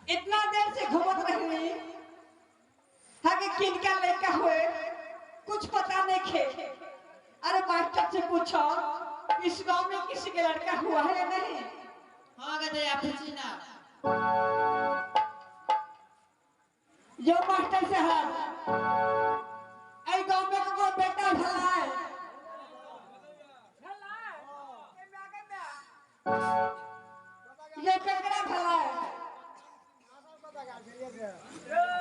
इतना देर से घूमत रही हके किनका लड़का हुए कुछ पता नहीं खे। अरे मास्टर से पूछो इस गांव में किसी के लड़का हुआ है या नहीं। हाँ गदे आप पूछी ना। यो मास्टर साहब ऐ गांव में को बेटा भला है ये केकरा भला है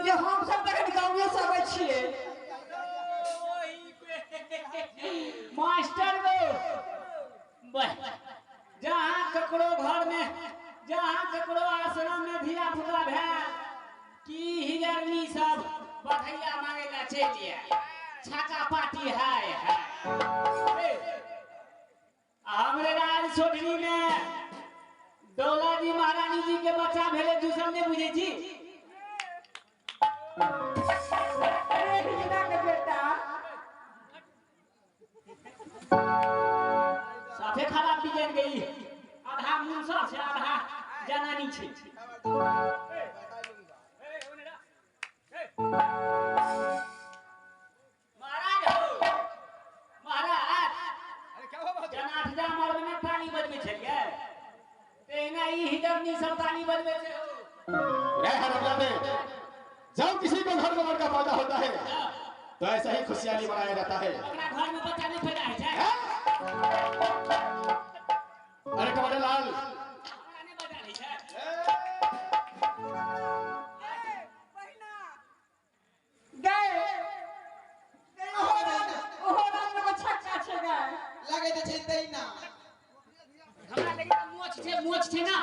ये हम सब तक गांव में सब छिए मास्टर गो जहाँ ककरो घर में जहाँ ककरो आश्रम में धिया पुता भेल की हिजरनी सब बधैया मांगे ला चलिए छाका पाटी है हमरे राज छोटनी में दौला जी महारानी जी के बच्चा भेले दूसर ने बुझे जी अरे हिजना के बेटा साथे खराब बिगड़ गई आधा मुंसा से आधा जनानी छे महाराज हो महाराज अरे क्या हुआ जनाठ जा मर्द में ताली बजबे छलिए तेना ई हिजरनी सब ताली बजबे छे रे हरमजादे जब किसी को घर में लड़का पैदा होता है तो ऐसा ही खुशहाली मनाया जाता है। अपना घर में बच्चा नहीं पैदा है छे अरे कमरे लाल हमरा ने बता रही छे गए ओहो रात में छक्का छे गए लगे तो चिंता ही ना। हमरा लगे मोच छे ना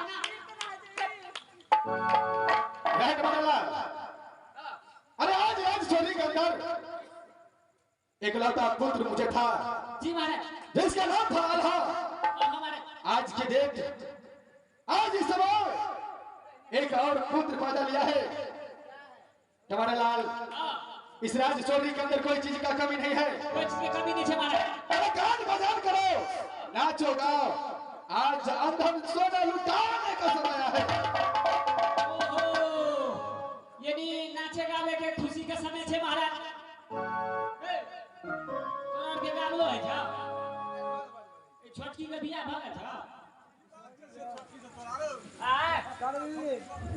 रे कमरे लाल अरे आज चोरी कर कर एक लौता पुत्र मुझे था जी महाराज जिसका नाम था अल्हा। हमारे आज के डेट आज इस समय एक और पुत्र पैदा लिया है। तुम्हारे लाल इस राज चोरी के अंदर कोई चीज का कमी नहीं है। कोई चीज की कमी नहीं है महाराज। अरे गान बजान करो नाचो गाओ आज अंधन सोना लुटाने का समय है। ओहो यानी नाचे गावे के खुशी के समय छे महाराज। तोर के गालो है जा ए छोटकी के बियाह भगा था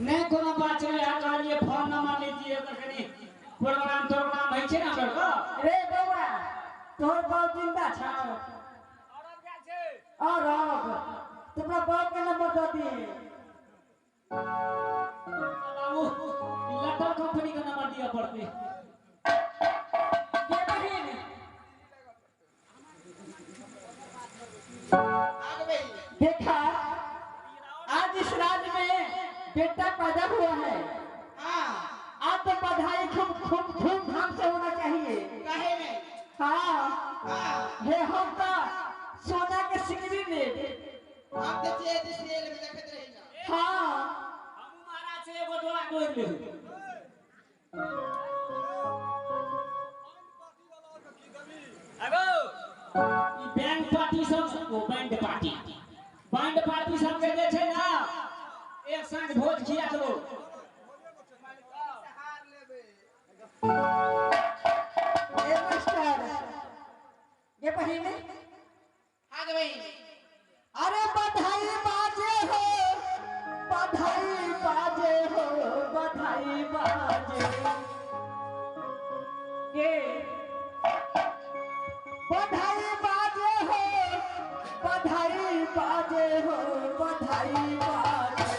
नहीं कोनो बात चले आ कहलिए फोन नंबर लीजिए कनी प्रोग्राम है छे ना कर रे बौआ तोर बाप जिंदा छ और अब तुम्हारा बाप का नंबर दे दिए बाबू लटर कंपनी का नंबर दिया पड़ते ये बहिन आगे भाई देखा आज इस राज्य में बेटा पैदा हुआ है। हाँ आज तो बधाई खूब खूब धूमधाम से होना चाहिए। कहे नहीं। हाँ हाँ हे हम का सोना के सिकड़ी में आप तो चेत इसलिए लगे देखते रहेगा। हाँ हम महाराज से एगो दुआ बोल ले अगो ई बैंड पार्टी सब वो बैंड पार्टी सब के जे छै ना एक संग भोज खिया दो ये मास्टर ये बहिन आगे भाई अरे बधाई बाजे हो बधाई बाजे हो बधाई बाजे ये बधाई बाजे हो बधाई बाजे हो बधाई बाजे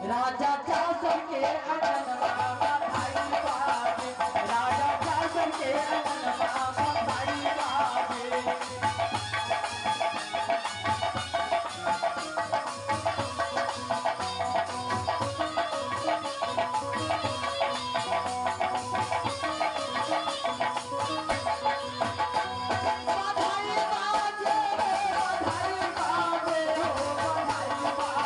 राजा चासन के अंगनवा बधाई बाजे राजा चासन के अंगनवा बधाई बाजे बधाई बाजे हो बधाई बाजे हो बधाई बाजे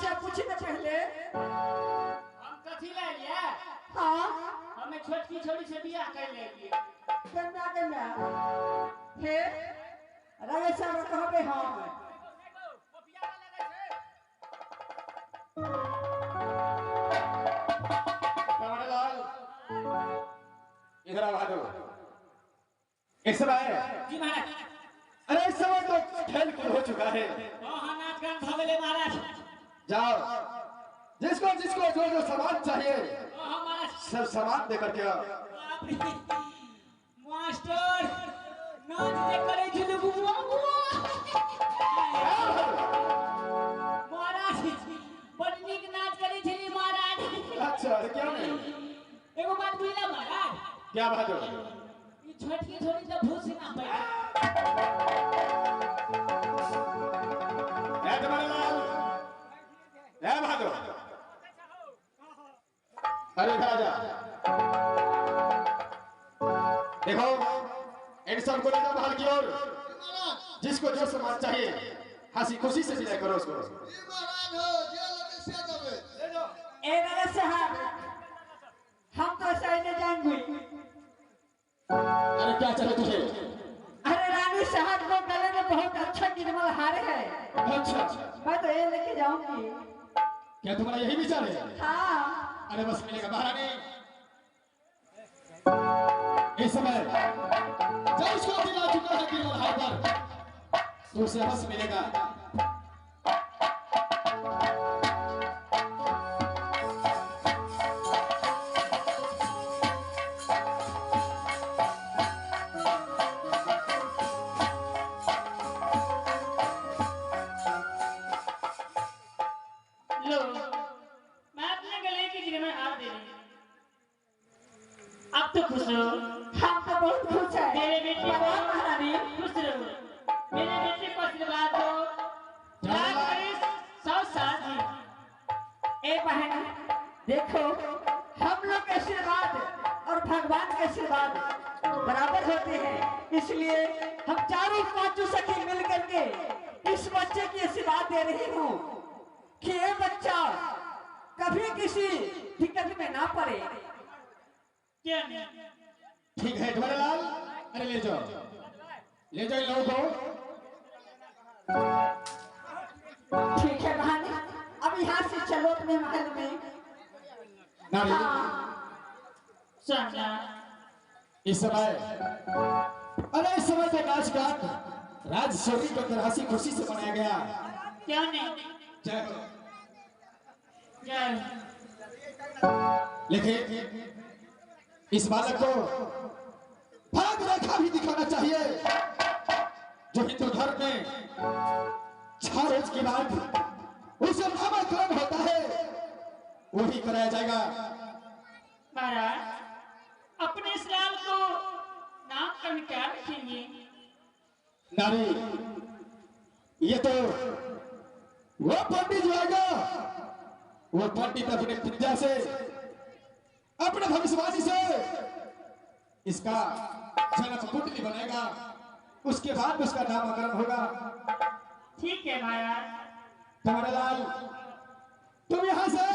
से पूछे तो पहले हम कथी ले लिया हाँ हमें छोटकी छोरी से बियाह कर ले लिए कन्या हे राजा साहब कहबे हम कमरलाल इधर आ भागो इस समय जी महाराज अरे इस समय तो खेल कूद हो चुका है हाँ नाच गान भगले महाराज जाओ जिसको जिसको जो जो सामान चाहिए हाँ महाराज सब सामान दे करके आओ बाप रे मास्टर नाच जे करे छले बुआ बुआ महाराज बड़ नीक नाच करे छले महाराज अच्छा अरे क्या नहीं एगो बात बुझला महाराज क्या बात हो ई छोटकी छोरी से भूसी ना बैठे ए कमरलाल ए भागो अरे इधर आ जा देखो इन सबको ले जाओ बाहर की ओर जिसको जो सामान चाहिए हंसी खुशी से विदाई करो उसको महाराज हो जेल में से दबे ए राजा साहब हम तो ऐसा नहीं जाएंगे अरे क्या चाहिए तुझे अरे रानी साहब को गले में बहुत अच्छा निर्मल हार है अच्छा मैं तो ये लेके जाऊंगी क्या तुम्हारा यही विचार है हाँ अरे बस मिलेगा महारानी इस समय जब उसको दिला चुका है कि हार पर तो उसे बस मिलेगा लो मैं अपने गले की गिर में हाथ दे रही हूं अब तो खुश हो हम तो बहुत खुश है मेरे बेटे को प्रणाम महारानी खुश रहो मेरे बेटे को आशीर्वाद दो लाख बरिस 100 साल जी ए बहन देखो हम लोग के आशीर्वाद और भगवान के आशीर्वाद बराबर होते हैं इसलिए हम चारों पांचों सखी मिल करके इस बच्चे की आशीर्वाद दे रही हूँ कि ये बच्चा कभी किसी दिक्कत में ना पड़े क्या नहीं ठीक है धवरलाल अरे ले जाओ इन लोगों को ठीक है बहन अब यहाँ से चलो अपने महल में नारी हाँ सोना इस समय अरे इस समय तो नाच गान राज शौरी को हंसी खुशी से मनाया गया क्या नहीं जय हो। जय लेकिन इस बालक को भाग रेखा भी दिखाना चाहिए जो हिंदू धर्म में 6 रोज के बाद उसे नामकरण होता है वही कराया जाएगा महाराज अपने इस लाल को नामकरण क्या रखेंगे नारी ये तो वो पंडित जो आएगा वो पंडित अपने विद्या से अपने भविष्यवाणी से इसका जन्म कुंडली बनेगा उसके बाद उसका नामकरण होगा ठीक है महाराज तुम्हारे लाल तुम यहां से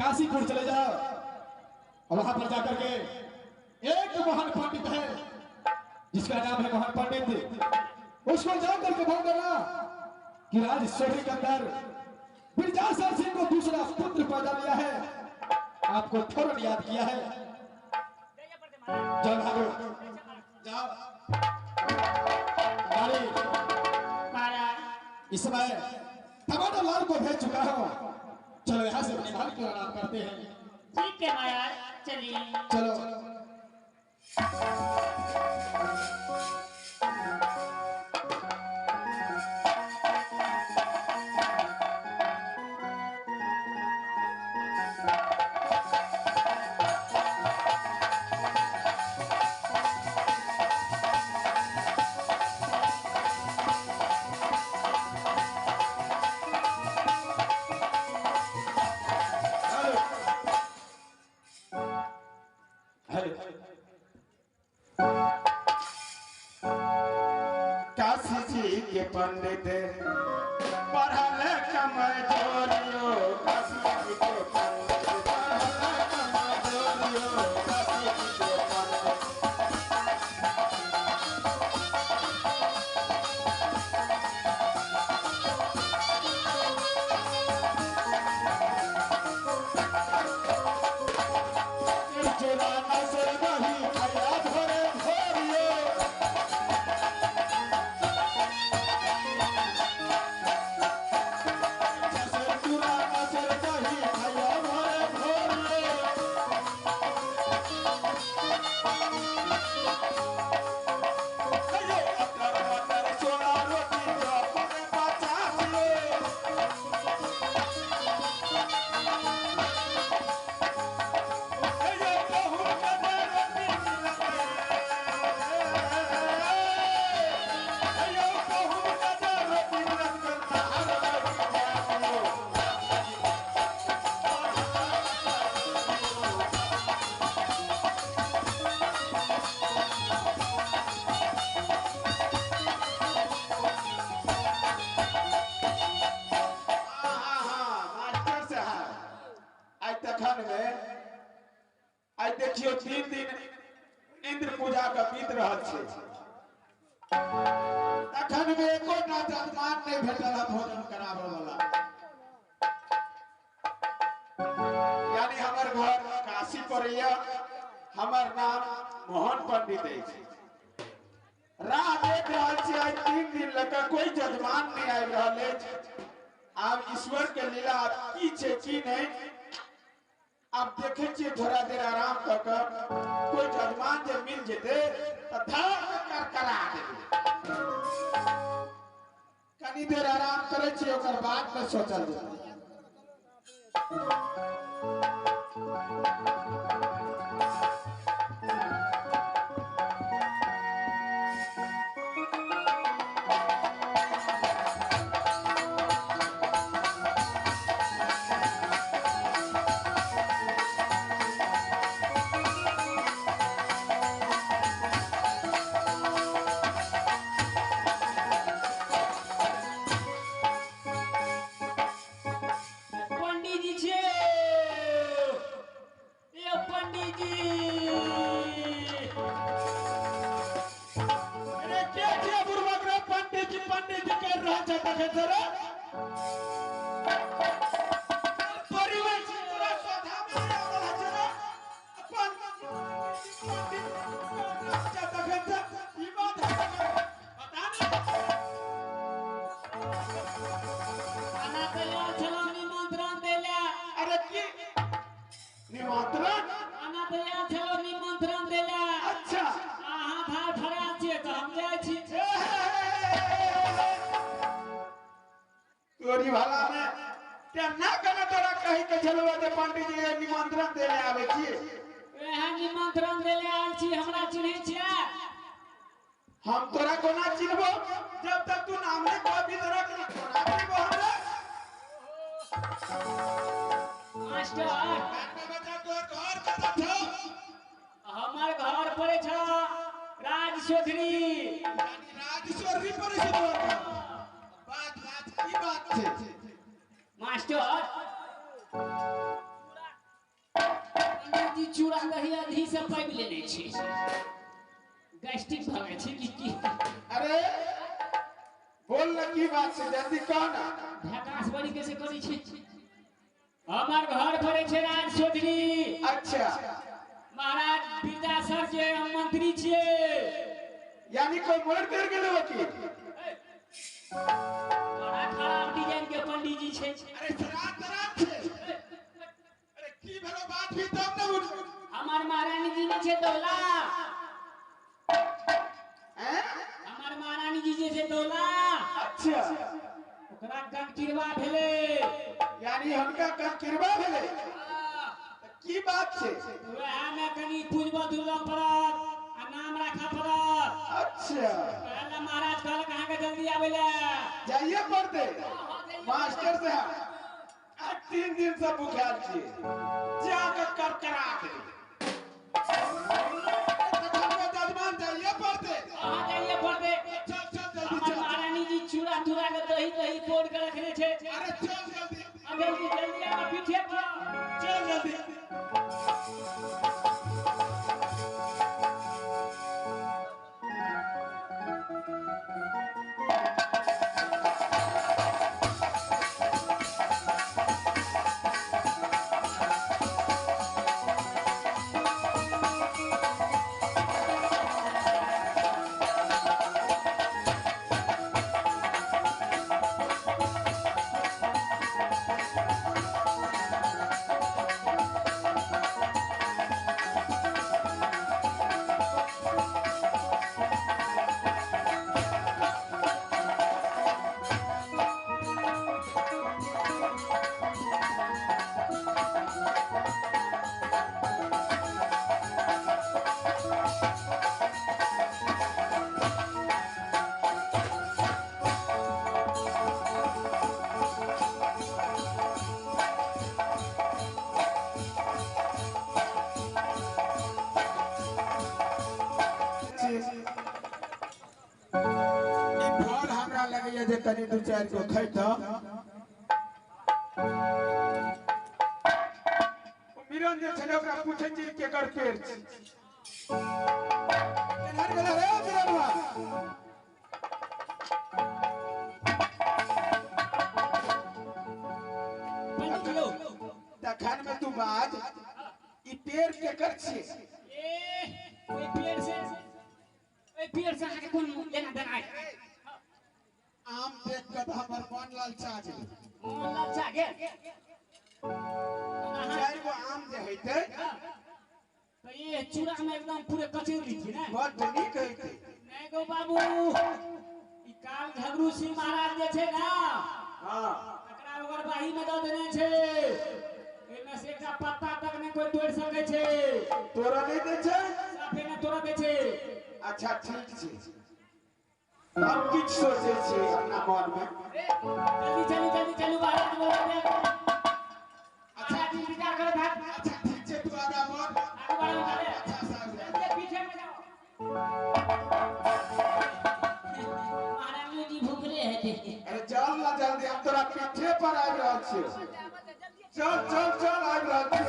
काशीपुर चले जाओ और वहां पर जाकर के एक महान पंडित है जिसका नाम है महान पंडित उसको जाकर के बोल देना कि राजशोरी के अंदर बिरजासर सिंह को दूसरा पुत्र पैदा लिया है आपको फौरन याद किया है जाओ भागो जाओ नारी महाराज इस समय टमाटर लाल को भेज चुका हूं चलो यहाँ से अपने भाई को आराम करते हैं ठीक है महाराज चलिए चलो हेलो के पंडित पढ़ल कमजोरियो काशी जी के पंडित पढ़ल कमजोरियो काशी जी के पंडित चोरा नसर नहीं खया भरे भोरियो जैसे चोरा नसर नहीं खया भरे भोरियो अयो अटर मटर चोरा रोटी जो परे पचासियो अयो कहूँ कदे रोटी मिलते अयो कहूँ कदे रोटी मिलते हर रोटी जातियो मास्टर साहब आज तखन में आज देखियो 3 दिन इंद्र पूजा का बीत रहल छै तखन में एको ना जजमान नहीं भेटल है भोजन करावे वाला यानी हमर घर काशी पड़ैया हमर नाम मोहन पंडित अछि राह देख रहल छी आज 3 दिन लग कोई जजमान नहीं आबि रहल अछि आब ईश्वर के लीला की छै की नहीं अब देखे छिए थोड़ा देर आराम कर कर कोई जजमान जब मिल जेते तो धड़ कर करा देते कनी देर आराम करे छिए ओकर बाद में सोचल जेते पंडित जी छे ये पंडित जी अरे के छे बुरबक रे पंडित जी कर रहा छै देखे जरा परिवार से पूरा सोधा में आवला जरा अपन पंडित राजा देखे त ई बात पता नहीं आना तैयार छलो निमंत्रण देला अरे की निमंत्रण आना तैयार छलो निमंत्रण देला अच्छा अहाँ भाई फरार छियै त हम जाइ छी तोरी भला में ते ना कने तोरा कहि के चलबा जे पंडित जी के निमंत्रण देले आवे छी वह निमंत्रण देले आयल छी हमरा चिन्है छियै हम तोरा कोना चिन्हबो जब तक तू नाम नहीं कोई भी तरह के कोना चिन्हबो हमरा मास्टर बच्चा तोर घर कतऽ छौ हमर घर पर छ राज चौधरी यानी राजेश्वरी पर से तोर घर। बात की बात छै मास्टर पंडित जी चूड़ा दही आधी से पाइप लेने छी गैस्ट्रिक भगे छी की अरे बोल ना की बात छै जल्दी कह ना झकास बड़ी कैसे करी छी हमर घर पर छै राज चौधरी अच्छा महाराज विद्यासर के मंत्री छियै यानी कोई मोड़ कर गेलो वकील बड़ा खराब डिजाइन के पंडित जी छै अरे सरात छै अरे की भेलो बात भी तब न उठ हमार महारानी जी ने छै दौला हैं हमार महारानी जी जे छै दौला अच्छा ओकरा गंकिरवा भेले यानी हुनका कन किरबा भेले की बात छै वह में कनी पूजबा दुर्गा पड़त आ नाम राखा पड़त अच्छा पहले महाराज कहल कहां के जल्दी आवेला जाइए पड़ते मास्टर साहब आज 3 दिन से बुखार छी जाकर कर करा दे जजमान जाइए पड़ते कहां जाइए पड़ते चल चल जल्दी हमार चल महारानी जी वही तो ही तोड़ के रखने छे। अरे चल जल्दी, अब जल्दी जल्दी आ पीछे पर। चल जल्दी। लगैया जे कनी दू चार को खैत मिरन जे छले ओकरा पूछै छी केकर पेड़ छी केनहर गेला रे मिरनवा तखन में तू बाज ई पेड़ केकर छी ओई पेड़ से आके कोन लेना देना है आम देख के तो हमर मन ललचा गेल मन ललचा गेल चार गो आम जे हेते तो ये चूड़ा में एकदम पूरे कचौरी थी ना बड़ नीक हेते नहीं गो बाबू ई काल झगड़ू सिंह महाराज जे छे ना हां एकरा अगरबाही में द देने छे एमे से एकटा पत्ता तक नहीं कोई तोड़ सके छे तोरा नहीं दे छे साफे ने तोड़ा दे छे अच्छा ठीक छे हम किछ सोचे छे अपना मन में जल्दी चलू बाहर बोल दे अच्छा दिन विचार करे भाग अच्छा ठीक छे तू आगा बोल आगे बढ़ो चले अच्छा साहब चल पीछे में जाओ महाराज जी भूखले है अरे चल ना जल्दी हम तोरा पीठे पर आबि रहल छी चल चल चल आबि रहल छी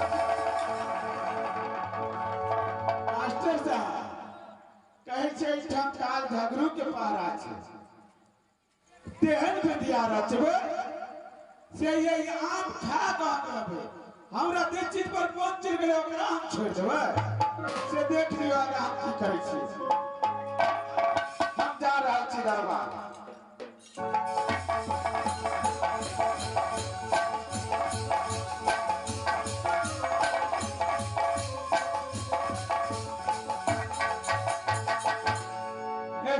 मास्टर साहब कहै छै ठाम काल झगड़ू के पारा छै तेहन विद्या रचबे से ये आम खा कहबे हमरा जे चीज पर पहुंच चल गेलै ओकरा हम छोड़ देबै से देख लियो आगे हम की करै छी हम जा रहल छी दरबार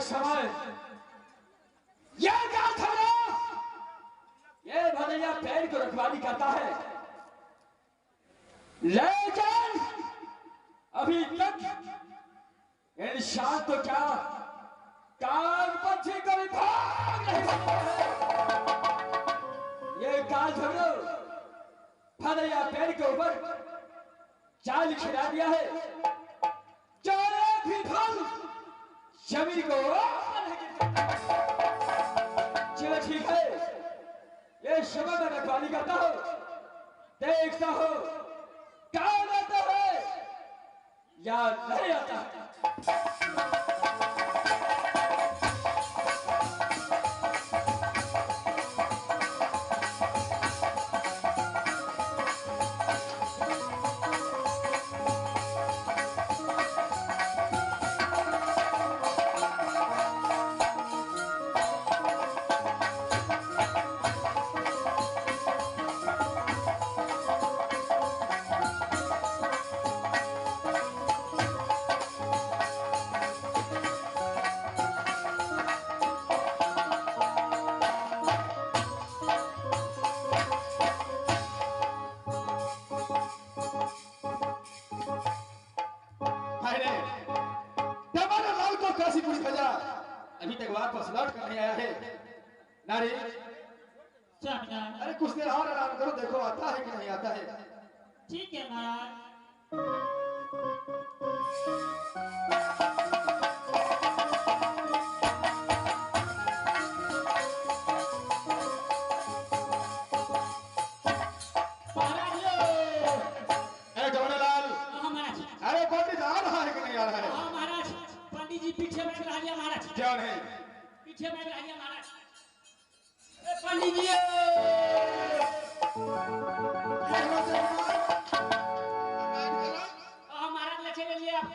समय ये क्या था ये भैया पैर को रखवाली करता है लेकिन अभी तक इंसान तो क्या काल पक्षी कभी भाग नहीं सकता है ये काल झगड़ो भैया पैर के ऊपर चाल खिला दिया है चारे भी फल जमीन को चलो ठीक है ये समय में रखवाली करता हो देखता हो कौन आता है या नहीं आता है अभी तक वापस लौट कर नहीं आया है नारी अरे कुछ देर और आराम करो देखो आता है कि नहीं आता है ठीक है महाराज नहीं? पीछे बैठ रहिए महाराज। ए पंडित जी महाराज ले चले लिए आप।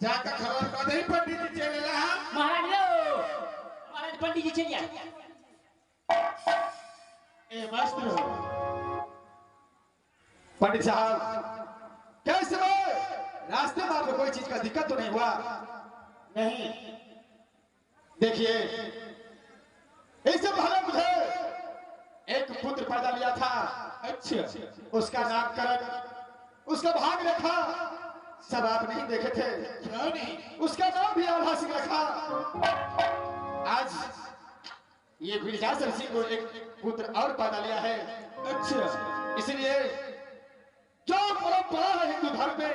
जाकर खबर कर दे पंडित जी चले रहा। महाराज लो महाराज पंडित जी चलिए। ए मास्टर हो पंडित साहब कैसे हो? रास्ते में आपको कोई चीज का दिक्कत तो नहीं हुआ? नहीं देखिए इससे पहले मुझे एक पुत्र पैदा लिया था। अच्छा उसका नामकरण उसका भाग रखा सब आप नहीं देखे थे। क्यों नहीं? उसका नाम भी आल्हा सिंह रखा। आज ये विरजासर सिंह को एक पुत्र और पैदा लिया है। अच्छा इसलिए जो परंपरा है हिंदू धर्म में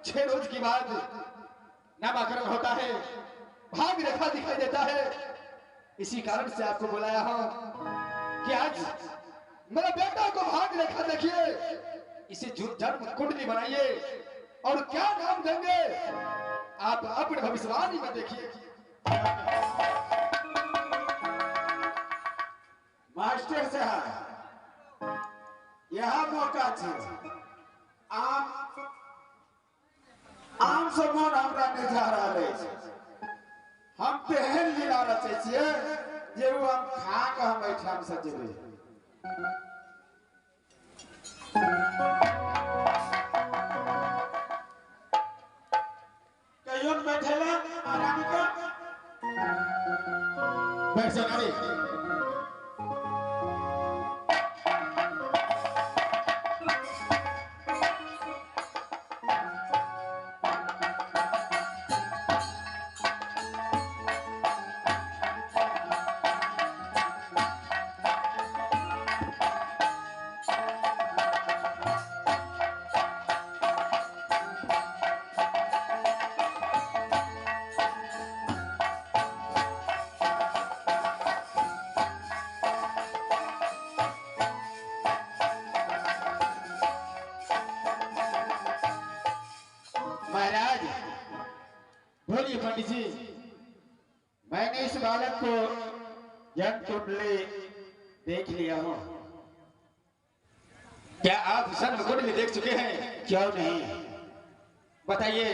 6 रोज के बाद नामकरण होता है, भाग रेखा दिखाई देता है। इसी कारण से आपको बुलाया हूं कि आज मेरे बेटा को भाग रेखा देखिए, इसे जन्म कुंडली बनाइए और क्या नाम देंगे आप अपने भविष्यवाणी में देखिए। मास्टर साहब यहाँ मौका छे। आम समान हमरा नहीं जा रहा है। हम तेहन लीला रचे छिए जे वो हम खा के हम एठाम से जेबे। कहियो बैठेला आराम का बैठ जा नारी। महाराज बोलिए पंडित जी। मैंने इस बालक को जन्म कुंडली देख लिया हूँ। क्या आप जन्म कुंडली देख चुके हैं? क्यों नहीं? बताइए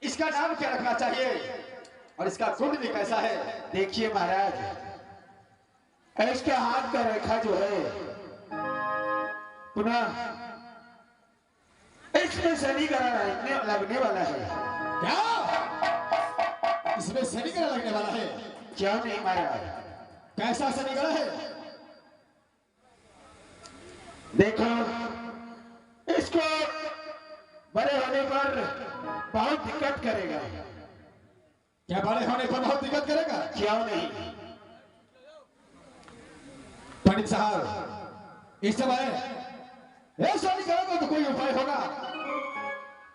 इसका नाम क्या रखना चाहिए और इसका कुंडली कैसा है? देखिए महाराज, इसका हाथ का रेखा जो है पुनः इसमें शनि ग्रह लगने वाला है। क्या इसमें शनि ग्रह लगने वाला है? क्यों नहीं महाराज? कैसा शनि ग्रह है? देखो इसको बड़े होने पर बहुत दिक्कत करेगा। क्या बड़े होने पर बहुत दिक्कत करेगा? क्यों नहीं? पंडित साहब इस समय ये शनि ग्रह का तो कोई उपाय होगा?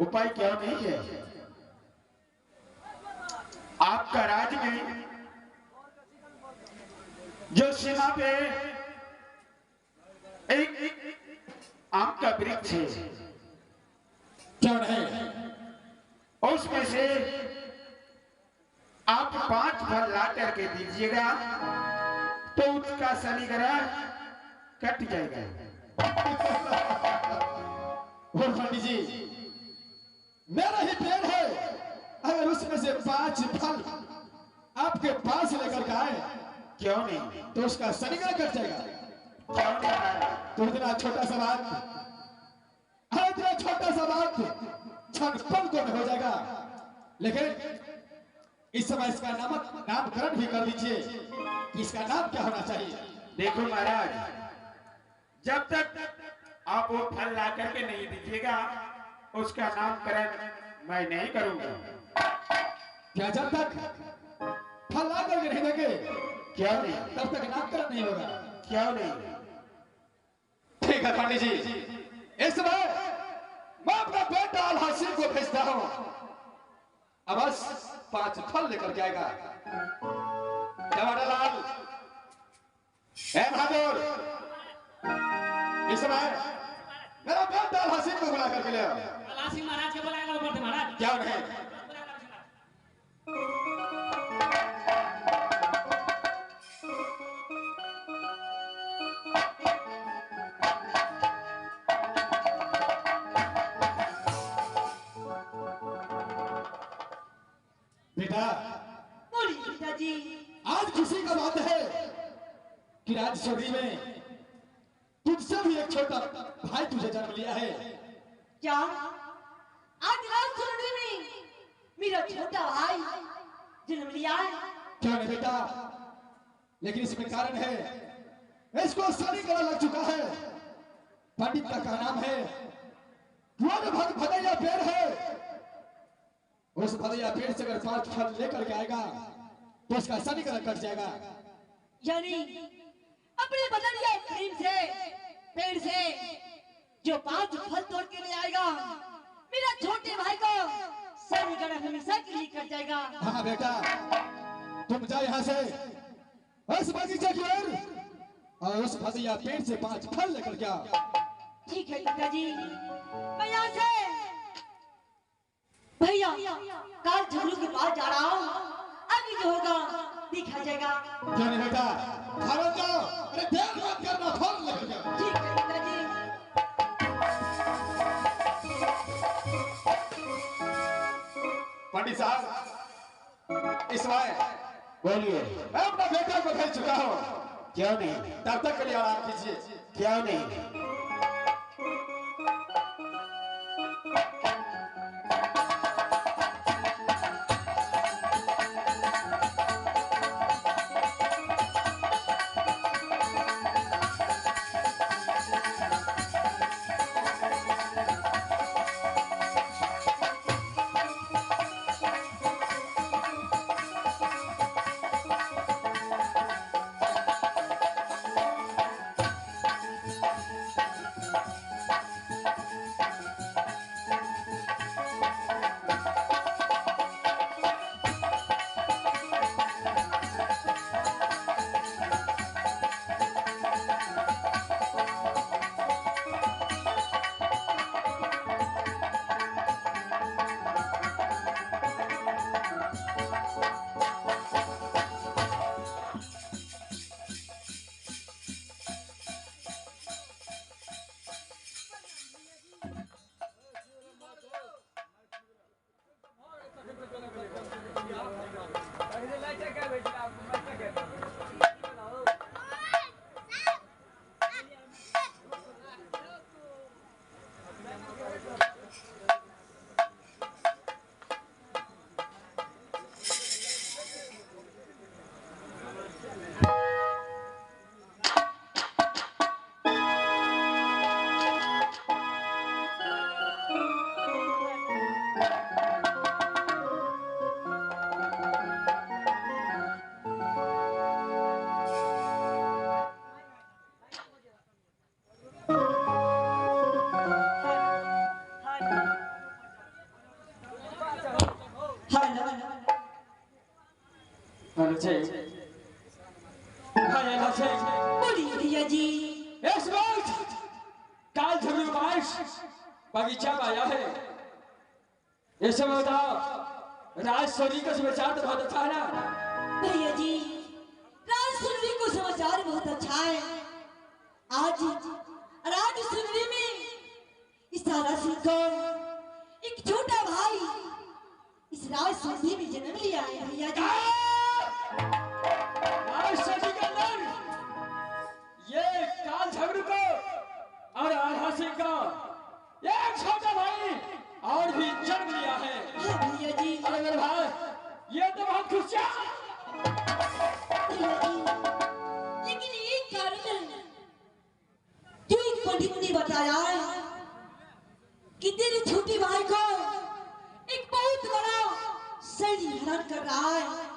उपाय क्यों नहीं है? आपका राज्य में जो सीमा पे एक आम का वृक्ष है, क्यों नहीं? उसमें से आप 5 फल ला करके दीजिएगा तो उसका शनि ग्रह कट जाएगा। और पंडित जी मेरा ही पेड़ है, अगर उसमें से 5 फल आपके पास लेकर के आए क्यों नहीं? तो उसका शनि ग्रह कट जाएगा। क्यों नहीं महाराज? तो इतना छोटा सा बात, इतना छोटा सा बात क्षण पल को में हो जाएगा। लेकिन इस समय इसका नामकरण भी कर दीजिए कि इसका नाम क्या होना चाहिए। देखो महाराज, जब तक आप वो फल ला करके नहीं दीजिएगा उसका नामकरण मैं नहीं करूंगा। क्या जब तक फल ला करके नहीं देंगे क्यों नहीं? तब तक नामकरण नहीं होगा? क्यों नहीं? ठीक है पंडित जी, इस समय मैं अपना बेटा आल्हा सिंह को भेजता हूं, अब बस 5 फल लेकर के आएगा। जवाहरलाल बहादुर इस समय मेरा बेटा आल्हा सिंह को बुला करके ले आओ। आल्हा सिंह महाराज के बुलाएगा ऊपर से महाराज। क्या नहीं? कि राजशौरी में तुझसे भी एक छोटा भाई तुझे जन्म लिया है। क्या आज राजशौरी में मेरा छोटा भाई जन्म लिया है? क्यों नहीं बेटा, लेकिन इसमें कारण है, इसको सनी गला लग चुका है। पंडित का क्या नाम है, वो भदैया पेड़ है। उस भदैया पेड़ से अगर 5 फल लेकर के आएगा तो उसका सनी गला कट जाएगा। यानी अपने भदैया पेड़ से जो 5 फल तोड़ के ले आएगा, मेरा छोटे भाई को सनी गला हमेशा के लिए कट जाएगा। हाँ बेटा, तुम जाओ यहाँ से उस बगीचे की ओर और उस भदैया पेड़ से 5 फल लेकर के आओ। ठीक है पिताजी, मैं यहाँ से भैया काल झगड़ू के पास जा रहा हूँ। आगे जो होगा देखा जाएगा। क्यों नहीं बेटा, भागो जाओ, अरे देर मत करना, फल लेकर जाओ। ठीक है पिताजी। पंडित साहब, इस बार बोलिए। मैं अपना बेटा को भेज चुका हूँ। क्यों नहीं? तब तक के लिए आराम कीजिए। क्यों नहीं? बोलिए भैया जी। इस वक्त काल झगड़ू बारिश बगीचा में आया है। इस समय बताओ, राजशौरी का समाचार तो बहुत अच्छा है ना? भैया जी, राजशौरी को समाचार बहुत अच्छा है। आज राजशौरी में इस सारा को एक छोटा भाई इस राजशौरी में जन्म लिया है भैया जी। राजशौरी के अंदर ये काल झगड़ू को और आधा सिंह का एक छोटा भाई और भी जन्म लिया है। हाँ भैया जी। अरे मेरे भाई, ये तो बहुत खुशियाँ। भैया जी, लेकिन एक कारण जो एक पंडित ने बताया है कि तेरे छोटे भाई को एक बहुत बड़ा सैनी हरण कर रहा है।